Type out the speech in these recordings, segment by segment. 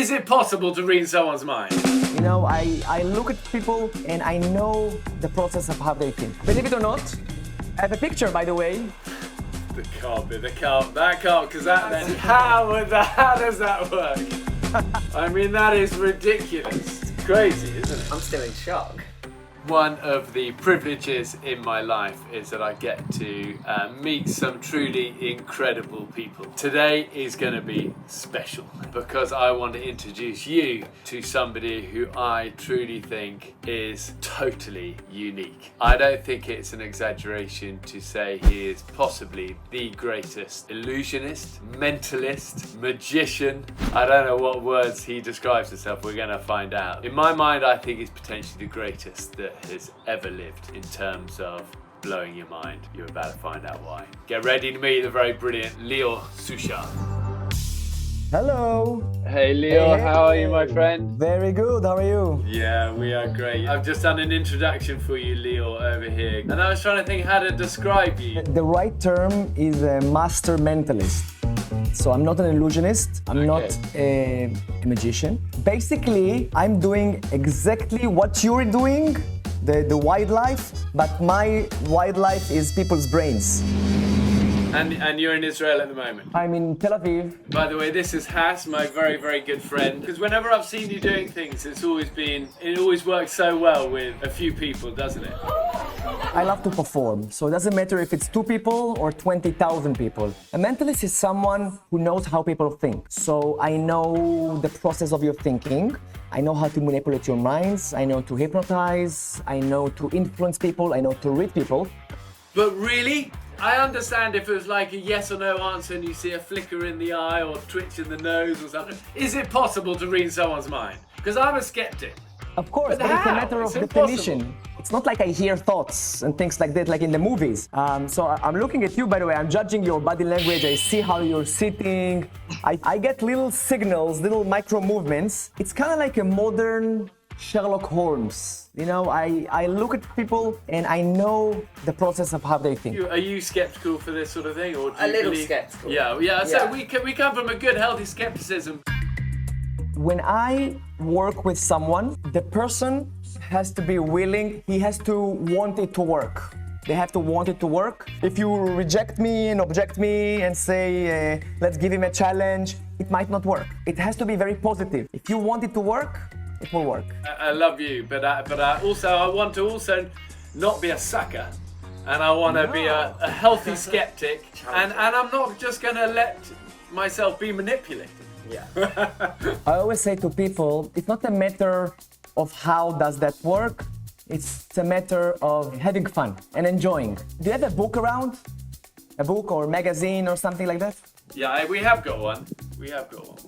Is it possible to read someone's mind? You know, I look at people and I know the process of how they think. Believe it or not, I have a picture, by the way. That can't, because that then, how does that work? I mean, that is ridiculous. It's crazy, isn't it? I'm still in shock. One of the privileges in my life is that I get to meet some truly incredible people. Today is going to be special because I want to introduce you to somebody who I truly think is totally unique. I don't think it's an exaggeration to say he is possibly the greatest illusionist, mentalist, magician. I don't know what words he describes himself, we're going to find out. In my mind, I think he's potentially the greatest that has ever lived in terms of blowing your mind. You're about to find out why. Get ready to meet the very brilliant Leo Sushant. Hello. Hey Leo, how are you, my friend? Very good, how are you? Yeah, we are great. I've just done an introduction for you, Leo, over here. And I was trying to think how to describe you. The right term is a master mentalist. So I'm not an illusionist, I'm not a magician. Basically, I'm doing exactly what you're doing, the wildlife, but my wildlife is people's brains. And you're in Israel at the moment? I'm in Tel Aviv. By the way, this is Has, my very, very good friend. Because whenever I've seen you doing things, it always works so well with a few people, doesn't it? I love to perform, so it doesn't matter if it's 2 people or 20,000 people. A mentalist is someone who knows how people think. So I know the process of your thinking. I know how to manipulate your minds. I know to hypnotize. I know to influence people. I know to read people. But really? I understand if it was like a yes or no answer and you see a flicker in the eye or twitch in the nose or something. Is it possible to read someone's mind? Because I'm a skeptic. Of course, but it's a matter of definition. It's not like I hear thoughts and things like that, like in the movies. So I'm looking at you, by the way, I'm judging your body language, I see how you're sitting. I get little signals, little micro movements. It's kind of like a modern Sherlock Holmes. You know, I look at people and I know the process of how they think. Are you skeptical for this sort of thing? Or do you a little believe... skeptical. Yeah. So we come from a good, healthy skepticism. When I work with someone, the person has to be willing, he has to want it to work. They have to want it to work. If you reject me and object me and say, let's give him a challenge, it might not work. It has to be very positive. If you want it to work, it will work. I love you, but I want to also not be a sucker. And I want to be a healthy skeptic. And I'm not just going to let myself be manipulated. Yeah. I always say to people, it's not a matter of how does that work, it's a matter of having fun and enjoying. Do you have a book around? A book or magazine or something like that? Yeah, we have got one. We'll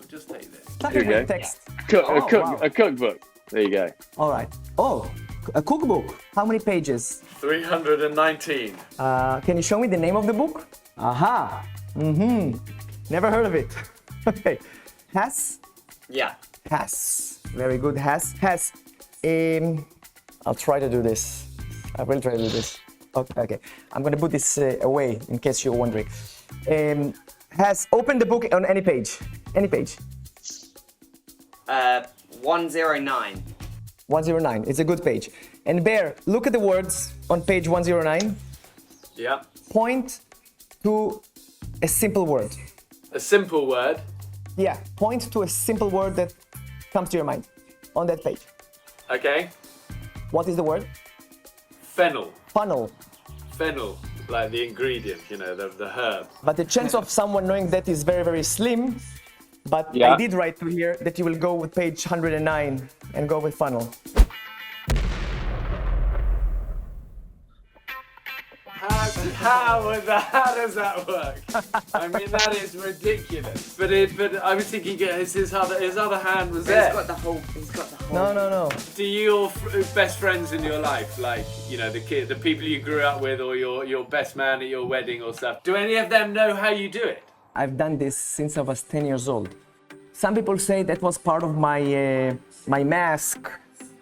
just take this. Something with text. A cookbook. There you go. All right. Oh, a cookbook. How many pages? 319. Can you show me the name of the book? Aha. Never heard of it. Okay. Has? Yeah. Has. Very good. Has. I'll try to do this. I will try to do this. Okay. I'm going to put this away in case you're wondering. Has open the book on any page. Any page. 109. 109. It's a good page. And Bear, look at the words on page 109. Yeah. Point to a simple word. A simple word. Yeah, point to a simple word that comes to your mind on that page. Okay. What is the word? Fennel. Funnel. Fennel, like the ingredient, the herb. But the chance of someone knowing that is very, very slim. But Yeah. I did write to here that you will go with page 109 and go with funnel. How does that work? I mean, that is ridiculous. But I was thinking his other hand was there. He's got the whole. No. Do your best friends in your life, like the people you grew up with, or your best man at your wedding or stuff, do any of them know how you do it? I've done this since I was 10 years old. Some people say that was part of my mask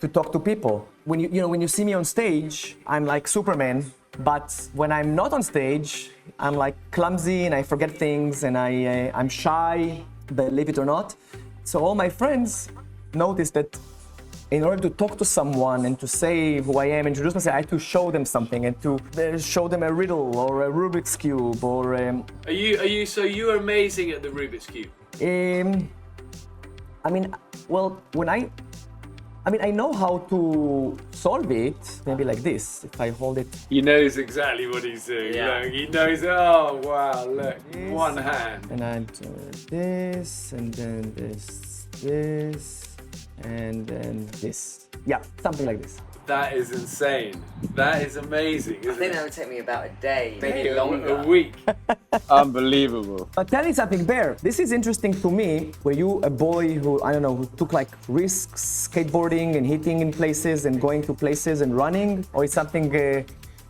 to talk to people. When you see me on stage, I'm like Superman. But when I'm not on stage, I'm like clumsy and I forget things and I'm shy, believe it or not. So all my friends noticed that in order to talk to someone and to say who I am, introduce myself, I had to show them something and to show them a riddle or a Rubik's Cube or... So you're amazing at the Rubik's Cube? I mean, well, I know how to solve it, maybe like this, if I hold it. He knows exactly what he's doing. Yeah. Look, he knows, oh wow, look, This. one hand. And I do this, and then this, and then this. Yeah, something like this. That is insane. That is amazing, I isn't think it? that would take me about a day, maybe longer. A week. Unbelievable. But tell me something, Bear. This is interesting to me. Were you a boy who, I don't know, who took like risks, skateboarding and hitting in places and going to places and running? Or it's something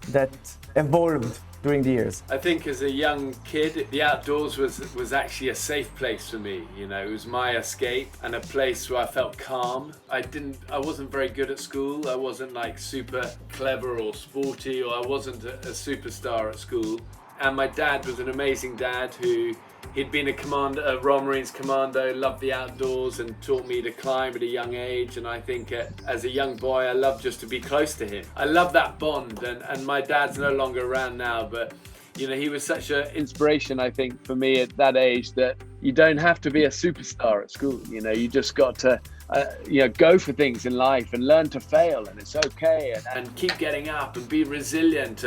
that evolved during the years? I think as a young kid, the outdoors was actually a safe place for me. You know, it was my escape and a place where I felt calm. I wasn't very good at school. I wasn't like super clever or sporty, or I wasn't a superstar at school. And my dad was an amazing dad he'd been a Royal Marines commando, loved the outdoors and taught me to climb at a young age. And I think as a young boy, I loved just to be close to him. I love that bond, and my dad's no longer around now, but you know, he was such an inspiration, I think, for me at that age, that you don't have to be a superstar at school. You know, you just got to go for things in life and learn to fail, and it's okay, and keep getting up and be resilient,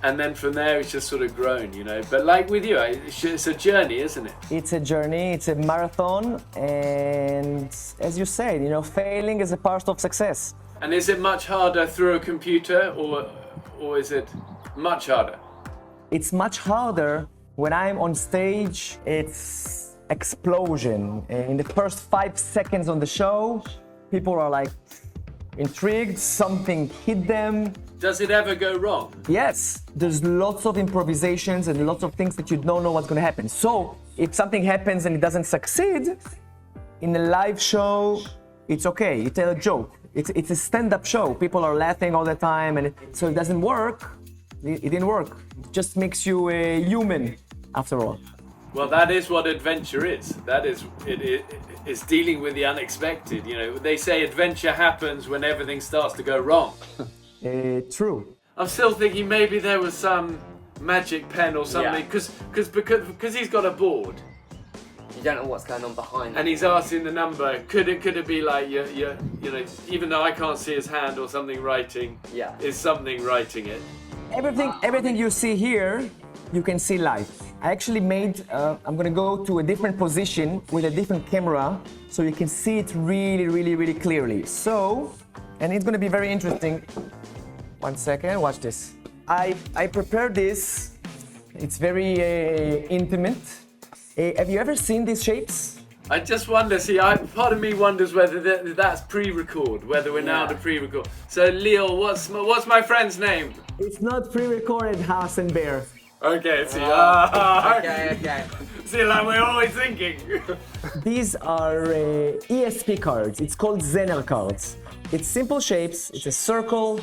and then from there it's just sort of grown, you know. But like with you, it's a journey, isn't it? It's a journey, it's a marathon, and as you said, you know, failing is a part of success. And is it much harder through a computer, or is it much harder? It's much harder when I'm on stage. It's explosion. In the first 5 seconds on the show, people are like intrigued, something hit them. Does it ever go wrong? Yes, there's lots of improvisations and lots of things that you don't know what's going to happen. So if something happens and it doesn't succeed, in a live show, it's okay. You tell a joke. It's a stand-up show. People are laughing all the time, and so it doesn't work. It didn't work. It just makes you a human, after all. Well, that is what adventure is. That is, it's dealing with the unexpected. You know, they say adventure happens when everything starts to go wrong. True. I'm still thinking maybe there was some magic pen or something, because he's got a board. You don't know what's going on behind it. And he's asking the number. Could it be like you know, even though I can't see his hand or something writing, is something writing it? Everything you see here, you can see live. I actually made, I'm gonna go to a different position with a different camera so you can see it really, really, really clearly. So, and it's gonna be very interesting. 1 second, watch this. I prepared this. It's very intimate. Have you ever seen these shapes? I just wonder, part of me wonders whether that's pre-record, whether we're now to pre-record. So Leo, what's my friend's name? It's not pre-recorded, Hudson Bear. Okay, see. Okay. See, like we're always thinking. These are ESP cards. It's called Zener Cards. It's simple shapes. It's a circle,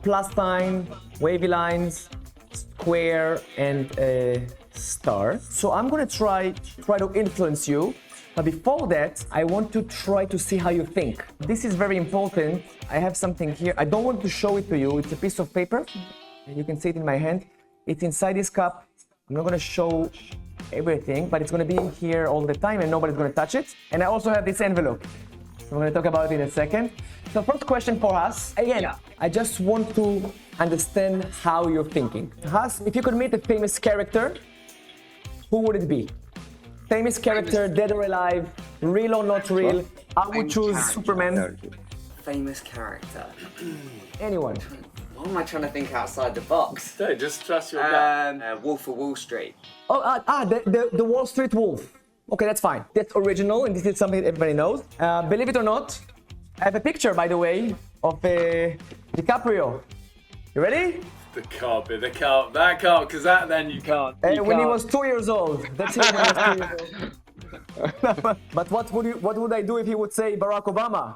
plus sign, wavy lines, square, and a star. So I'm gonna try to influence you. But before that, I want to try to see how you think. This is very important. I have something here. I don't want to show it to you. It's a piece of paper. You can see it in my hand. It's inside this cup. I'm not gonna show everything, but it's gonna be here all the time and nobody's gonna touch it. And I also have this envelope. So I'm gonna talk about it in a second. So first question for us. Again, I just want to understand how you're thinking. Has, if you could meet a famous character, who would it be? Famous character, dead or alive, real or not real. I would choose Superman. Famous character. Anyone. Why am I trying to think outside the box? Don't just trust your gut. Wolf of Wall Street. Oh, the Wall Street Wolf. Okay, that's fine. That's original, and this is something that everybody knows. Believe it or not, I have a picture, by the way, of DiCaprio. You ready? That can't, because that then you can't. When he was 2 years old. That's it. When he was 2 years old. But what would I do if he would say Barack Obama?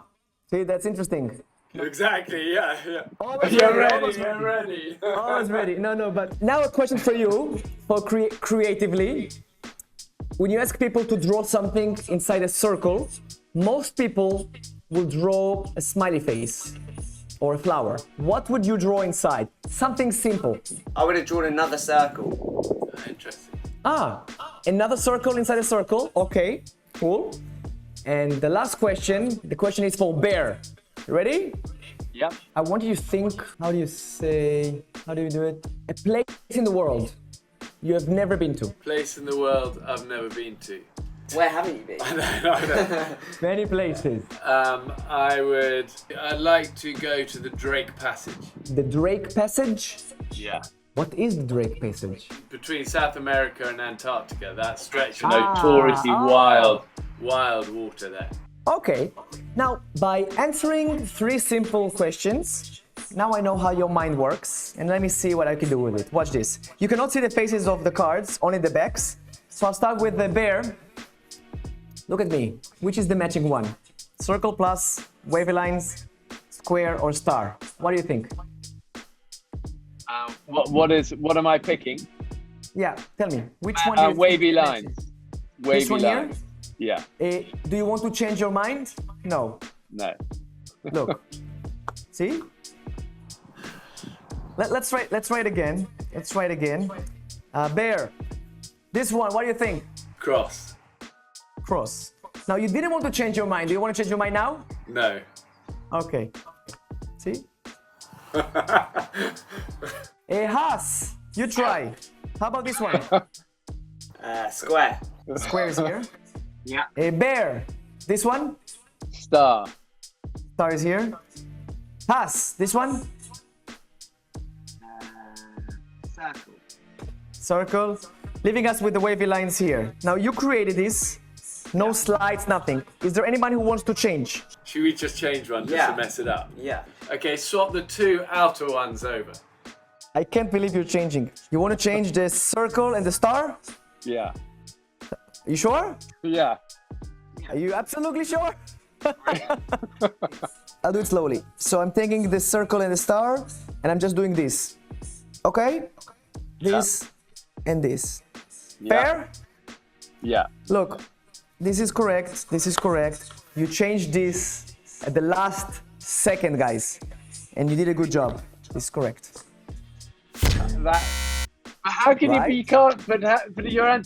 See, that's interesting. Exactly, yeah. Always You're ready. ready. Always ready. No, but now a question for you, for creatively. when you ask people to draw something inside a circle, most people will draw a smiley face or a flower. What would you draw inside? Something simple. I would have drawn another circle. Interesting. Another circle inside a circle. Okay, cool. And the last question, the question is for Bear. Ready? Yep. I want you to think, how do you do it? A place in the world you have never been to. Place in the world I've never been to. Where haven't you been? I know. Many places. I'd like to go to the Drake Passage. The Drake Passage? Yeah. What is the Drake Passage? Between South America and Antarctica, that stretch of Notoriously wild water there. Okay. Now, by answering 3 simple questions, now I know how your mind works, and let me see what I can do with it. Watch this. You cannot see the faces of the cards, only the backs. So I'll start with the Bear. Look at me. Which is the matching one? Circle plus, wavy lines, square, or star? What do you think? What am I picking? Yeah, tell me. Which one do you Wavy think lines. matches? Wavy one here? lines. Yeah. Do you want to change your mind? No. No. Look. See? Let's try it again. Let's try it again. Bear. This one, what do you think? Cross. Cross. Now, you didn't want to change your mind. Do you want to change your mind now? No. Okay. See? Haas, you try. How about this one? Square. Square is here. Yeah. Bear. This one? Star. Star is here. Haas, this one? Circle. Circle. Leaving us with the wavy lines here. Now, you created this. No slides, nothing. Is there anybody who wants to change? Should we just change one just to mess it up? Yeah. Okay, swap the 2 outer ones over. I can't believe you're changing. You want to change the circle and the star? Yeah. You sure? Yeah. Are you absolutely sure? I'll do it slowly. So I'm taking the circle and the star, and I'm just doing this. Okay? This and this. Yeah. Fair? Yeah. Look, this is correct. This is correct. You changed this at the last second, guys. And you did a good job. This is correct. How can Right? you can't, but you're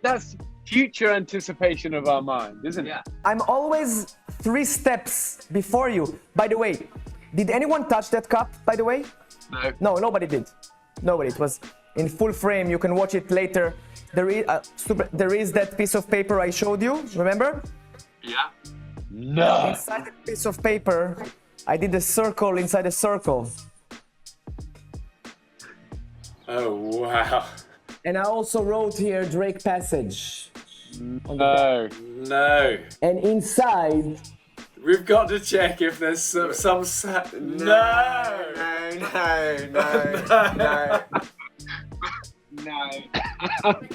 that's future anticipation of our mind, isn't it? Yeah. I'm always 3 steps before you. By the way, did anyone touch that cup, by the way? No. No, nobody did. Nobody. It was in full frame. You can watch it later. There is that piece of paper I showed you, remember? Yeah. No. Inside the piece of paper, I did a circle inside a circle. Oh, wow. And I also wrote here Drake Passage. No. No. And inside, We've got to check if there's some No! No.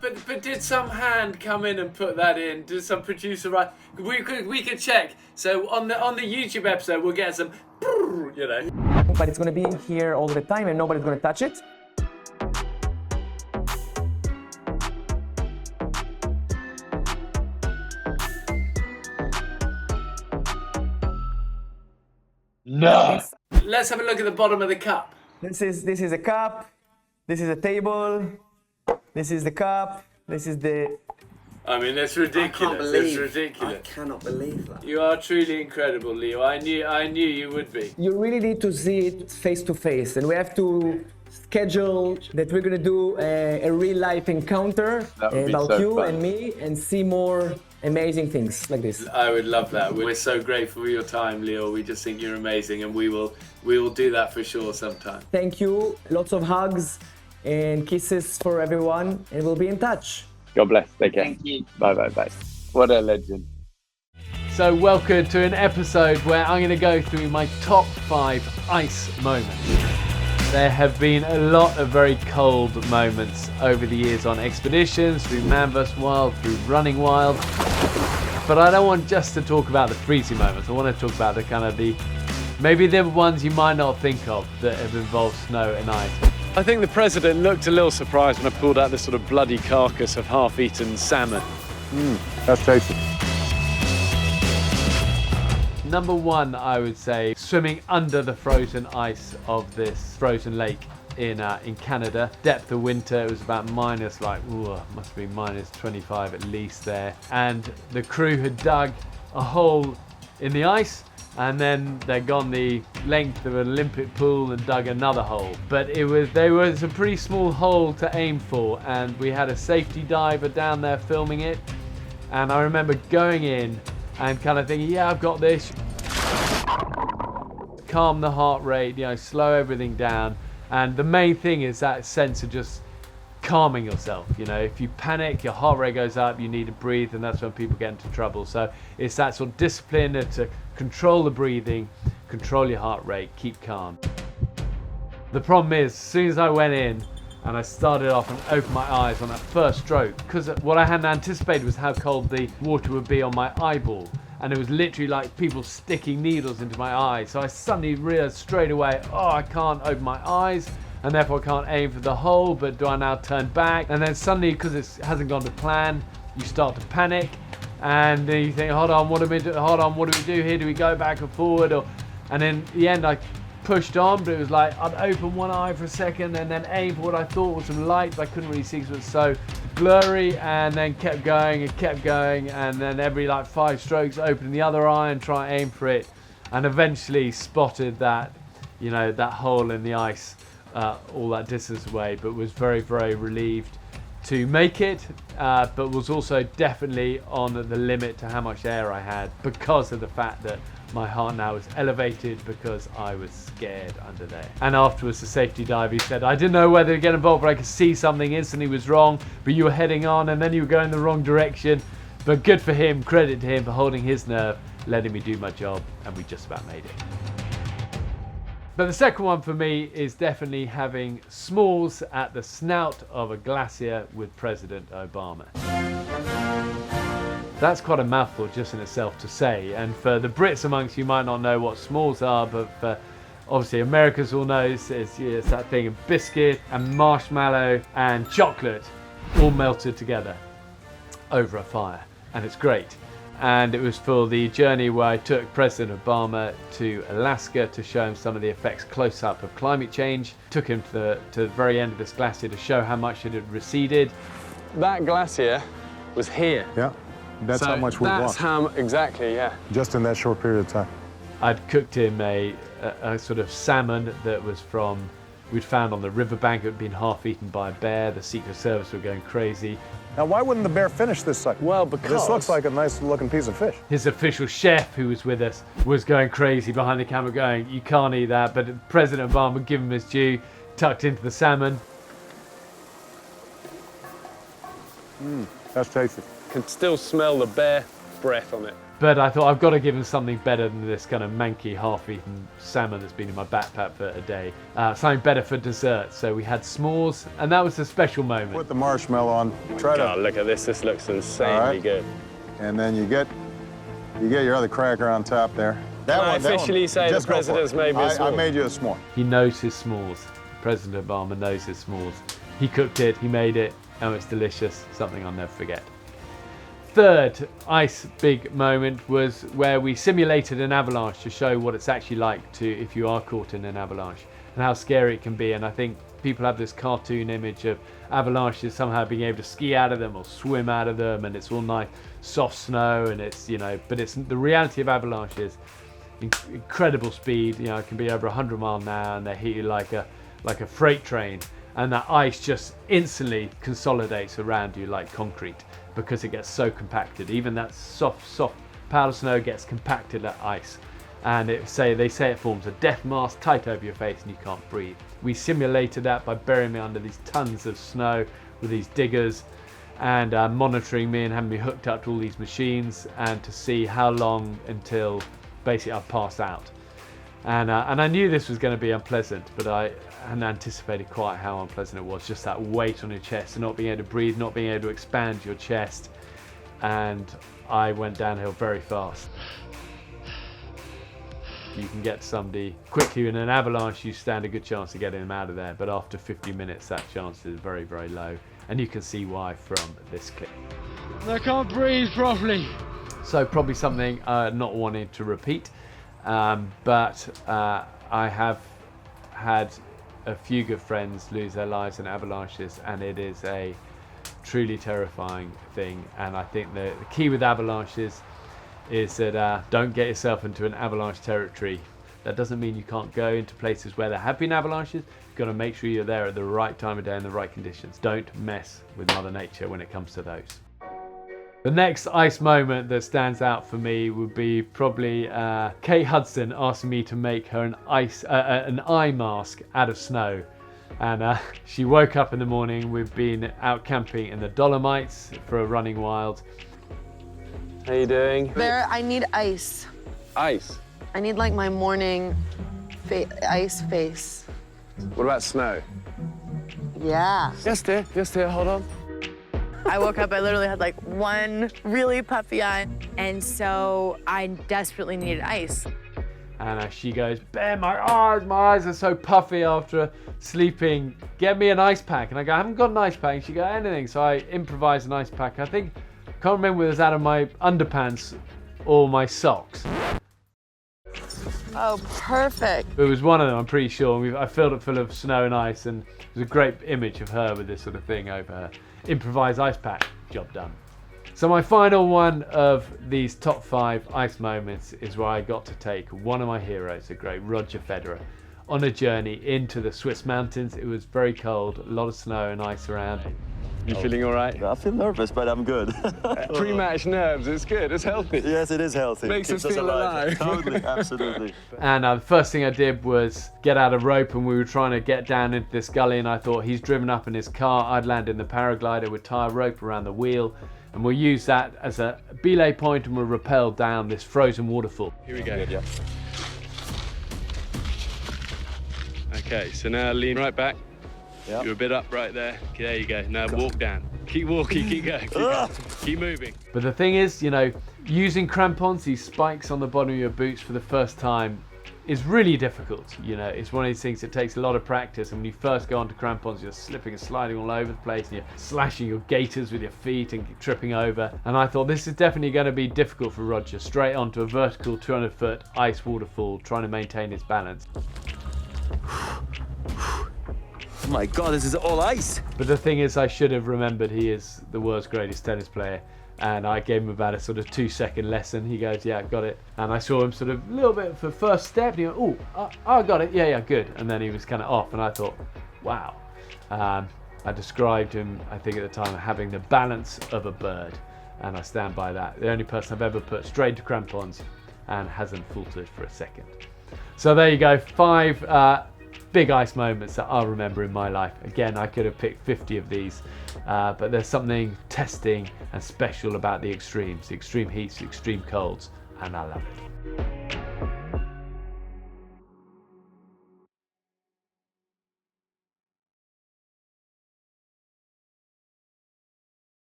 But did some hand come in and put that in? Did some producer write? We could check. So on the YouTube episode, we'll get some, you know. but it's gonna be here all the time and nobody's gonna touch it. No. Let's have a look at the bottom of the cup. This is a cup. This is a table. This is the cup. This is the. I mean, it's I can't ridiculous. It's believe. ridiculous. I cannot believe that. You are truly incredible, Leo. I knew you would be. You really need to see it face to face, and we have to schedule that we're gonna do a real life encounter That would be about so you fun. and me, and see more amazing things like this. I would love that. We're so grateful for your time, Leo. We just think you're amazing, and we will do that for sure sometime. Thank you. Lots of hugs and kisses for everyone, and we'll be in touch. God bless. Take care. Thank you. Bye. What a legend. So welcome to an episode where I'm going to go through my top 5 ice moments. There have been a lot of very cold moments over the years on expeditions, through Man vs Wild, through Running Wild. But I don't want just to talk about the freezing moments. I want to talk about maybe the ones you might not think of that have involved snow and ice. I think the president looked a little surprised when I pulled out this sort of bloody carcass of half-eaten salmon. That's tasty. Number one, I would say, swimming under the frozen ice of this frozen lake in Canada. Depth of winter, it was about minus must be minus 25 at least there. And the crew had dug a hole in the ice, and then they'd gone the length of an Olympic pool and dug another hole. But there was a pretty small hole to aim for, and we had a safety diver down there filming it. And I remember going in and kind of thinking, yeah, I've got this. Calm the heart rate, slow everything down. And the main thing is that sense of just calming yourself. If you panic, your heart rate goes up, you need to breathe, and that's when people get into trouble. So it's that sort of discipline to control the breathing, control your heart rate, keep calm. The problem is, as soon as I went in and I started off and opened my eyes on that first stroke, because what I hadn't anticipated was how cold the water would be on my eyeball. And it was literally like people sticking needles into my eyes. So I suddenly realized straight away, I can't open my eyes, and therefore I can't aim for the hole, but do I now turn back? And then suddenly, because it hasn't gone to plan, you start to panic, and then you think, hold on, what do we do here? Do we go back and forward? And in the end, I pushed on, but it was like I'd open one eye for a second and then aim for what I thought was some light, but I couldn't really see because it was so blurry, and then kept going, and then every 5 strokes open the other eye and try and aim for it, and eventually spotted that, that hole in the ice all that distance away, but was very, very relieved to make it, but was also definitely on the limit to how much air I had, because of the fact that my heart now was elevated because I was scared under there. And afterwards, the safety diver, he said, I didn't know whether to get involved, but I could see something instantly was wrong, but you were heading on and then you were going the wrong direction. But good for him, credit to him for holding his nerve, letting me do my job, and we just about made it. But the second one for me is definitely having s'mores at the snout of a glacier with President Obama. That's quite a mouthful just in itself to say, and for the Brits amongst you might not know what s'mores are, but for obviously Americans will know it's that thing of biscuit and marshmallow and chocolate all melted together over a fire, and it's great. And it was for the journey where I took President Obama to Alaska to show him some of the effects close up of climate change. Took him to the very end of this glacier to show how much it had receded. That glacier was here. Yeah, that's how much we've lost. That's how, exactly, yeah. Just in that short period of time. I'd cooked him a sort of salmon that was we'd found on the riverbank. It had been half eaten by a bear. The Secret Service were going crazy. Now, why wouldn't the bear finish this sucker? Well, because this looks like a nice looking piece of fish. His official chef, who was with us, was going crazy behind the camera going, you can't eat that. But President Obama gave him his due, tucked into the salmon. That's tasty. Can still smell the bear breath on it. But I thought, I've got to give him something better than this kind of manky, half-eaten salmon that's been in my backpack for a day. Something better for dessert. So we had s'mores, and that was a special moment. Put the marshmallow on. Try to. Oh, look at this. This looks insanely good. And then you get your other cracker on top there. Can I officially say the president's made me a s'more? I made you a s'more. He knows his s'mores. President Obama knows his s'mores. He cooked it, he made it, and it's delicious. Something I'll never forget. Third ice big moment was where we simulated an avalanche to show what it's actually like if you are caught in an avalanche and how scary it can be. And I think people have this cartoon image of avalanches somehow being able to ski out of them or swim out of them, and it's all nice soft snow, and it's but it's the reality of avalanches. Incredible speed, it can be over 100 miles an hour, and they hit you like a freight train, and that ice just instantly consolidates around you like concrete, because it gets so compacted. Even that soft powder snow gets compacted like ice, and they say it forms a death mask tight over your face and you can't breathe. We simulated that by burying me under these tons of snow with these diggers, and monitoring me and having me hooked up to all these machines, and to see how long until basically I passed out. And I knew this was going to be unpleasant, but I hadn't anticipated quite how unpleasant it was. Just that weight on your chest and not being able to breathe, not being able to expand your chest. And I went downhill very fast. You can get somebody quickly in an avalanche, you stand a good chance of getting them out of there. But after 50 minutes, that chance is very, very low. And you can see why from this clip. I can't breathe properly. So probably something not wanting to repeat, but I have had a few good friends lose their lives in avalanches, and it is a truly terrifying thing. And I think the key with avalanches is that don't get yourself into an avalanche territory. That doesn't mean you can't go into places where there have been avalanches. You've got to make sure you're there at the right time of day and the right conditions. Don't mess with Mother Nature when it comes to those. The next ice moment that stands out for me would be probably Kate Hudson asking me to make her an eye mask out of snow. And she woke up in the morning. We've been out camping in the Dolomites for a running wild. How you doing? There, I need ice. Ice. I need like my morning ice face. What about snow? Yeah. Yes, dear, hold on. I woke up, I literally had like one really puffy eye. And so I desperately needed ice. And she goes, "Ben, my eyes are so puffy after sleeping. Get me an ice pack." And I go, "I haven't got an ice pack." And she goes, "Anything." So I improvised an ice pack. I think, can't remember whether it was out of my underpants or my socks. Oh, perfect. It was one of them, I'm pretty sure. I filled it full of snow and ice, and it was a great image of her with this sort of thing over her. Improvised ice pack, job done. So my final one of these top 5 ice moments is where I got to take one of my heroes, the great Roger Federer, on a journey into the Swiss mountains. It was very cold, a lot of snow and ice around. You feeling all right? I feel nervous, but I'm good. Pre-match nerves, it's good, it's healthy. Yes, it is healthy. Makes us Keeps feel alive. Totally, absolutely. And the first thing I did was get out a rope, and we were trying to get down into this gully, and I thought, he's driven up in his car, I'd land in the paraglider, we'd tie a rope around the wheel, and we'll use that as a belay point, and we'll rappel down this frozen waterfall. Here we go. Yeah. Okay, so now lean right back. Yep. You're a bit up right there. Okay, there you go. Now walk down. Keep walking, keep going, keep moving. But the thing is, you know, using crampons, these spikes on the bottom of your boots for the first time is really difficult. You know, it's one of these things that takes a lot of practice, and when you first go onto crampons, you're slipping and sliding all over the place, and you're slashing your gaiters with your feet and tripping over. And I thought, this is definitely going to be difficult for Roger, straight onto a vertical 200-foot ice waterfall, trying to maintain his balance. Oh my God, this is all ice. But the thing is, I should have remembered he is the world's greatest tennis player. And I gave him about a sort of 2-second lesson. He goes, "Yeah, got it." And I saw him sort of a little bit for first step. And he went, "Oh, I got it. Yeah, good." And then he was kind of off. And I thought, wow. I described him, I think at the time, having the balance of a bird. And I stand by that. The only person I've ever put straight into crampons and hasn't faltered for a second. So there you go, 5 big ice moments that I'll remember in my life. Again, I could have picked 50 of these, but there's something testing and special about the extremes, the extreme heats, the extreme colds, and I love it.